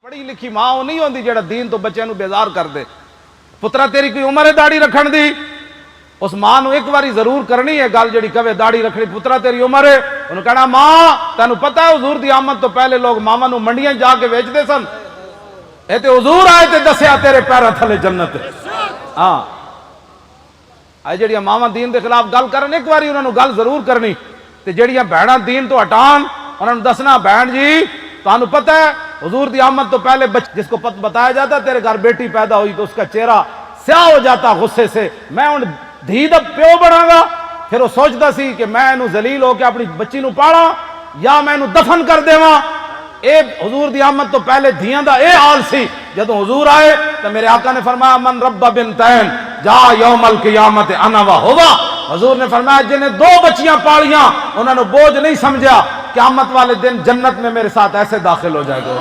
पढ़ी लिखी मां वो नहीं होती जेड़ा दीन तो बच्चों बेजार कर दे। पुत्रा तेरी कोई उम्र है दाढ़ी रखण दी, उस मां नूं एक बारी जरूर करनी है गल जी कवे दाढ़ी रखनी। पुत्रा तेरी उम्र है, उन्होंने कहना मां तेन पता है हुजूर दी आमद तो पहले लोग मावां नूं मंडियां जाके बेचते सन, ये तो हुजूर आए ते दसिया तेरे पैरों थले जन्नत। हाँ अज जड़ियां मावां दीन के खिलाफ गल करन एक बारी उन्होंने गल जरूर करनी, ते जड़ियां भैणां दीन तो हटान उन्होंने दसना भैन जी तुहानू पता है हुजूर दी आमद तो पहले जिसको बताया जाता तेरे घर बेटी पैदा हुई तो उसका चेहरा स्याह हो जाता गुस्से से, मैं हुण धी दा प्यो बनांगा। फिर वो सोचता सी कि मैं इनू जलील होकर अपनी बच्ची नू पाला या मैं इनू दफन कर देवा। ए हुजूर दी आमद तो पहले धियां दा ए हाल सी। जदों हुजूर आए तो मेरे आका ने फरमाया मन रब्बा बिनतैन जा यौमल क़ियामत अना व हुवा। हुजूर ने फरमाया जिन्हें दो बच्चियां पालियां उन्होंने बोझ नहीं समझा, क़यामत वाले दिन जन्नत में मेरे साथ ऐसे दाखिल हो जाएगा।